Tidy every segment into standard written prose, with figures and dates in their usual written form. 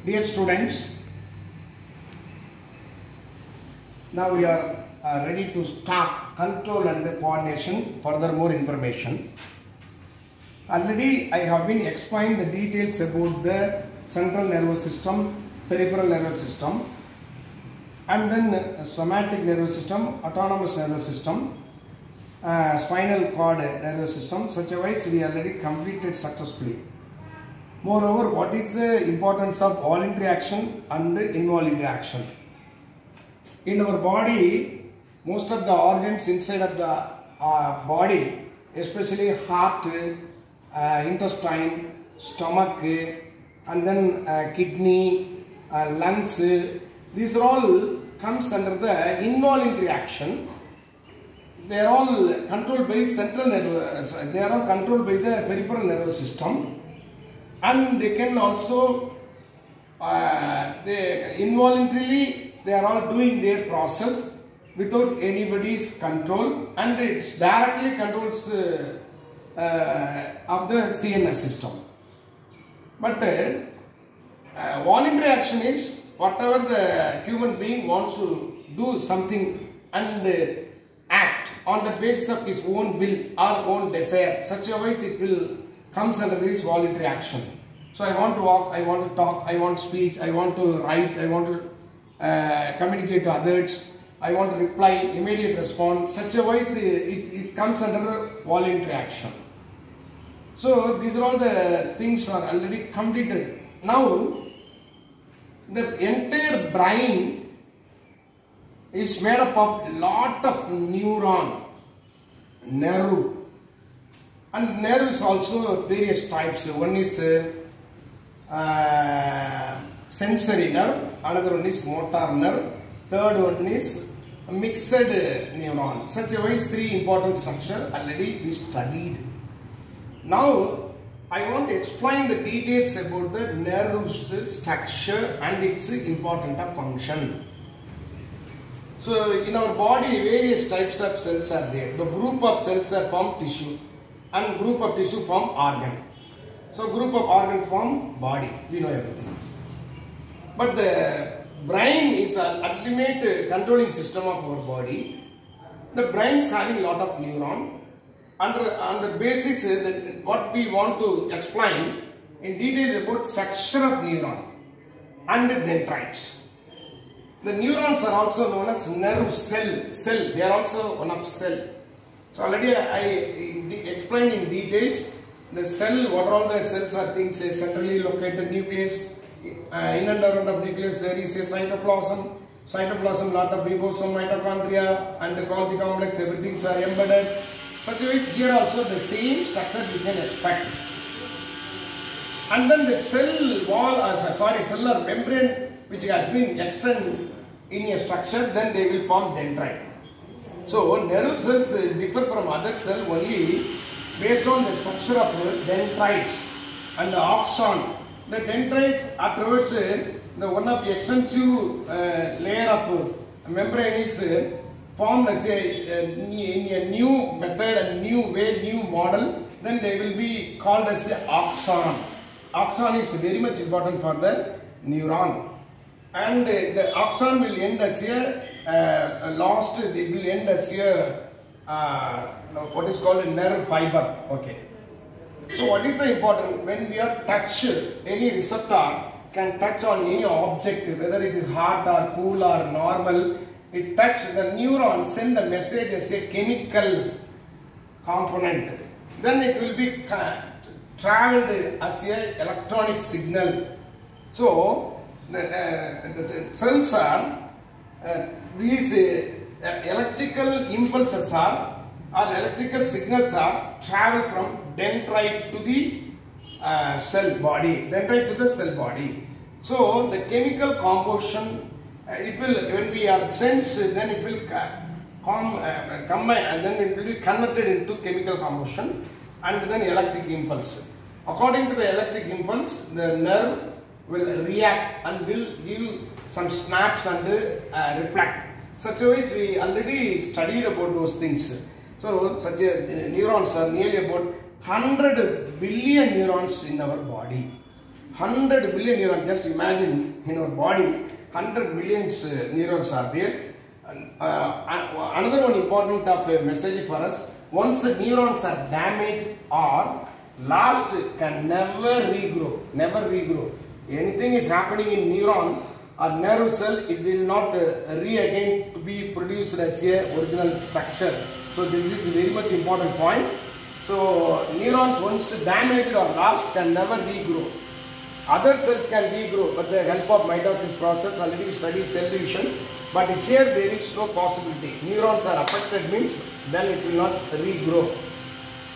Dear students, now we are ready to start control and coordination. Further more information. Already I have been explained the details about the central nervous system, peripheral nervous system, and then somatic nervous system, autonomous nervous system, spinal cord nervous system. Such a wise we already completed successfully. Moreover, what is the importance of voluntary action and involuntary action? In our body, most of the organs inside of the body, especially heart, intestine, stomach, and then kidney, lungs, these are all comes under the involuntary action. They are all controlled by central nervous. They are all controlled by the peripheral nervous system. And they can also involuntarily they are all doing their process without anybody's control, and it directly controls of the CNS system. But voluntary action is whatever the human being wants to do something and act on the basis of his own will or own desire. Such a wise it will comes under this voluntary action. So I want to walk, I want to talk, I want speech, I want to write, I want to communicate to others, I want to reply, immediate response. Such a wise it comes under voluntary action. So these are all the things are already completed. Now the entire brain is made up of lot of neuron, nerve. And nerves also various types. One is sensory nerve, another one is motor nerve, third one is mixed neuron. Such a wise three important structure already we studied. Now I want to explain the details about the nerves structure and its important function. So in our body various types of cells are there. The group of cells are from tissue, and group of tissue form organ. So group of organ form body. We know everything. But the brain is an ultimate controlling system of our body. The brain is having lot of neuron. On the basis that what we want to explain in detail about structure of neuron and dendrites. The neurons are also known as nerve cell. They are also one of cell. So already I explained in details the cell, what all the cells are things, a centrally located nucleus, in and around of nucleus there is a cytoplasm, lot of ribosome, mitochondria and the Golgi complex, everything are embedded. But here also the same structure we can expect. And then the cell wall, cellular membrane which has been extended in a structure, then they will form dendrite. So nerve cells differ from other cells only based on the structure of dendrites and the axon. The dendrites afterwards the one of the extensive layer of membrane is formed as in a new method, a new way, new model. Then they will be called as the axon. Axon is very much important for the neuron. And the axon will end as a last, it will end as a what is called a nerve fiber. Okay. So what is the important? When we are touch, any receptor can touch on any object, whether it is hot or cool or normal. It touch the neuron, send the message as a chemical component. Then it will be traveled as a electronic signal. So the cells are these electrical impulses are or electrical signals are travel from dendrite to the cell body, dendrite to the cell body. So the chemical composition, it will, when we are sensed, then it will combine and then it will be converted into chemical composition and then electric impulse. According to the electric impulse, the nerve will react and will give some snaps and reflect. Such a way we already studied about those things. So such a neurons are nearly about 100 billion neurons in our body. 100 billion neurons. Just imagine in our body 100 million neurons are there. Another one important message for us: once the neurons are damaged or lost, can never regrow. Never regrow. Anything is happening in neuron or nerve cell, it will not again to be produced as a original structure. So this is a very much important point. So neurons once damaged or lost can never regrow. Other cells can regrow, but the help of mitosis process, already we studied cell division. But here there is no possibility. Neurons are affected means then it will not regrow.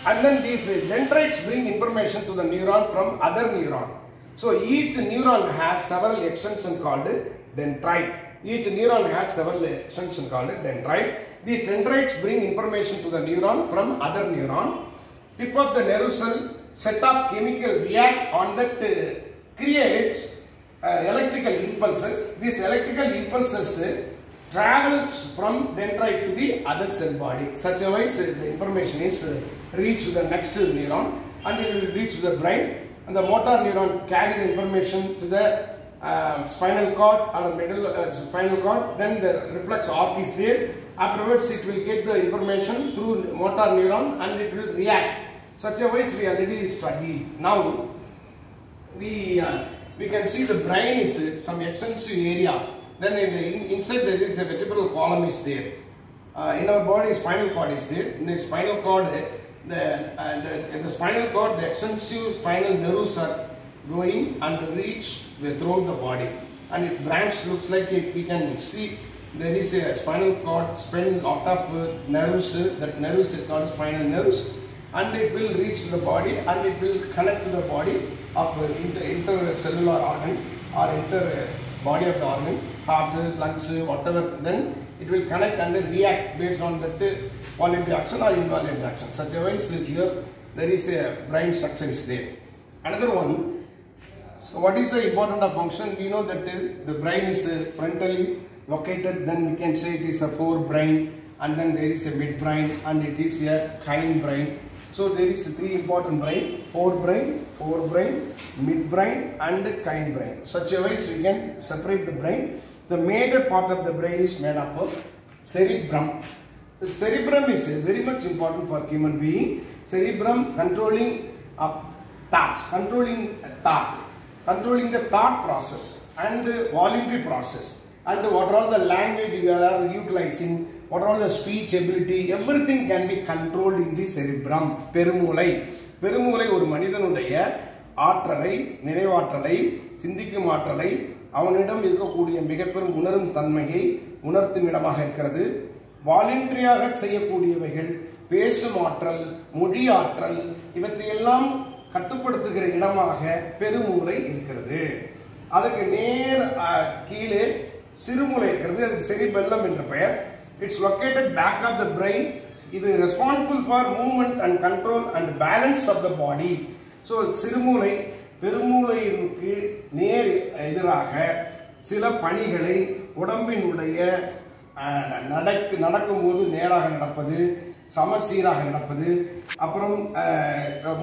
And then these dendrites bring information to the neuron from other neuron. So each neuron has several extensions called dendrite. Each neuron has several extensions called dendrite. These dendrites bring information to the neuron from other neuron. Tip of the nerve cell set of chemical react on that creates electrical impulses. These electrical impulses travels from dendrite to the other cell body. Such a way the information is reached to the next neuron and it will reach the brain. And the motor neuron carry the information to the spinal cord or middle spinal cord. Then the reflex arc is there. Afterwards, it will get the information through motor neuron and it will react. Such a way we already studied. Now we can see the brain is some extensive area. Then inside there is a vertebral column is there. In our body, spinal cord is there. In the spinal cord, in the spinal cord, the extensive spinal nerves are going and reach throughout the body. And it branch looks like it. We can see there is a spinal cord, spin lot of nerves. That nerves is called spinal nerves, and it will reach the body and it will connect to the body of intercellular organ or body of the organ, heart, lungs, whatever. Then it will connect and react based on that voluntary action or involuntary action. Such a way here there is a brain structure is there. Another one. So what is the important of function? We know that the brain is frontally located. Then we can say it is the forebrain, and then there is a midbrain, and it is a hindbrain. So there is three important brain: forebrain, midbrain, and hindbrain. Such a way we can separate the brain. The major part of the brain is made up of cerebrum. The cerebrum is very much important for human being. Cerebrum controlling thoughts, controlling the thought process and voluntary process, and what are all the language you are utilizing, what are all the speech ability, everything can be controlled in the cerebrum. பெருமூளை ஒரு மனிதனுடைய ஆற்றலை, நினைவாற்றலை, சிந்திக்கும் ஆற்றலை, அவனிடம் இருக்கக்கூடிய மிகப்பெரும் உணரும் தன்மையை உணர்த்தும் இடமாக இருக்கிறது. வாலண்டரியாக செய்யக்கூடியவைகள், பேசும் ஆற்றல், மொழி ஆற்றல், இவற்றையெல்லாம் கட்டுப்படுத்துகிற இடமாக பெருமூளை இருக்கிறது. அதுக்கு நேர் கீழே சிறுமூளை இருக்கிறது. அதுக்கு செரிபெல்லம் என்ற பெயர். It's located back of the brain. இது responsible for movement and control and balance of the body. So சிறுமூளை பெருமூளைக்கு நேர் எதிராக சில பணிகளை உடம்பினுடைய நடக்கும்போது நேராக நடப்பது, சமசீராக நடப்பது, அப்புறம்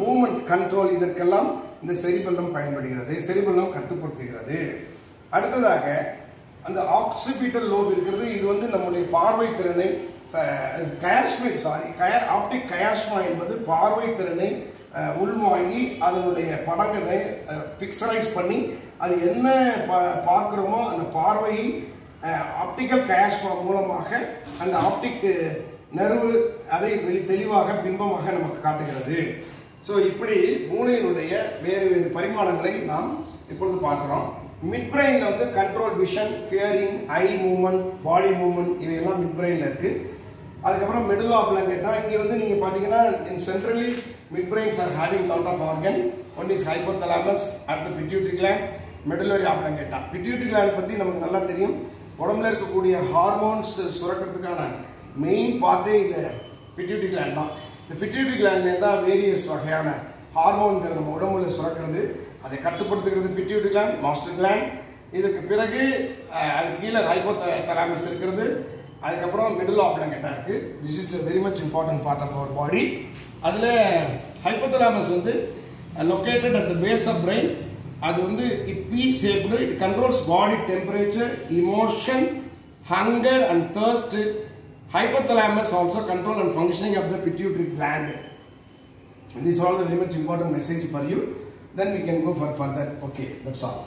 மூவ்மெண்ட் கண்ட்ரோல், இதற்கெல்லாம் இந்த செரிபெல்லம் பயன்படுகிறது. செரிபெல்லம் கட்டுப்படுத்துகிறது. அடுத்ததாக அந்த ஆக்சிபிட்டல் லோப் இருக்கிறது. இது நம்முடைய பார்வை திறனை ஆப்டிக் கயாஸ்மா என்பது பார்வை திறனை உள்வாங்கி அதனுடைய படங்களை பிக்சரைஸ் பண்ணி அது என்ன பார்க்கிறோமோ அந்த பார்வையை ஆப்டிக்கல் கயாஸ்மா மூலமாக அந்த ஆப்டிக் நர்வு அதை தெளிவாக பிம்பமாக நமக்கு காட்டுகிறது. ஸோ இப்படி மூளையினுடைய வேறு வேறு பரிமாணங்களை நாம் இப்பொழுது பார்க்கிறோம். மிட் பிரெயின்ல control vision, hearing, eye movement, body movement இவையெல்லாம் மிட் பிரெயின்ல இருக்கு. அதுக்கப்புறம் மெடுலா ஆப்லாங்கேட்டா இங்க நீங்க பாத்தீங்கன்னா centrally midbrains are having lot of organ. One is hypothalamus, அடுத்து pituitary gland, medullary oblongata. Pituitary gland பத்தி நமக்கு நல்லா தெரியும். உடம்புல இருக்கக்கூடிய ஹார்மோன்ஸ் சுரக்கிறதுக்கான மெயின் பார்ட்டே இந்த பிட்யூட்டரி கிளாண்ட் தான். இந்த பிட்யூட்டரி கிளாண்ட்ல தான் வேரியஸ் வகையான ஹார்மோன்கள் நம்ம உடம்புல சுரக்கிறது. அதை கட்டுப்படுத்துகிறது பிட்யூட்டரி கிளாண்ட், மாஸ்டர் கிளாண்ட். இதுக்கு பிறகு அது கீழே ஹைபோதலாமஸ் இருக்கிறது. அதுக்கப்புறம் மிடில் ஆப்லாங்கேட்டா இருக்கு. This is a very much important part of our body. அதுல hypothalamus located at the base of brain, அது வந்து P-shaped, it controls body temperature, emotion, hunger and thirst. Hypothalamus also control and functioning of the pituitary gland. This is all the very much important message for you. Then we can go for further. Okay, that's all.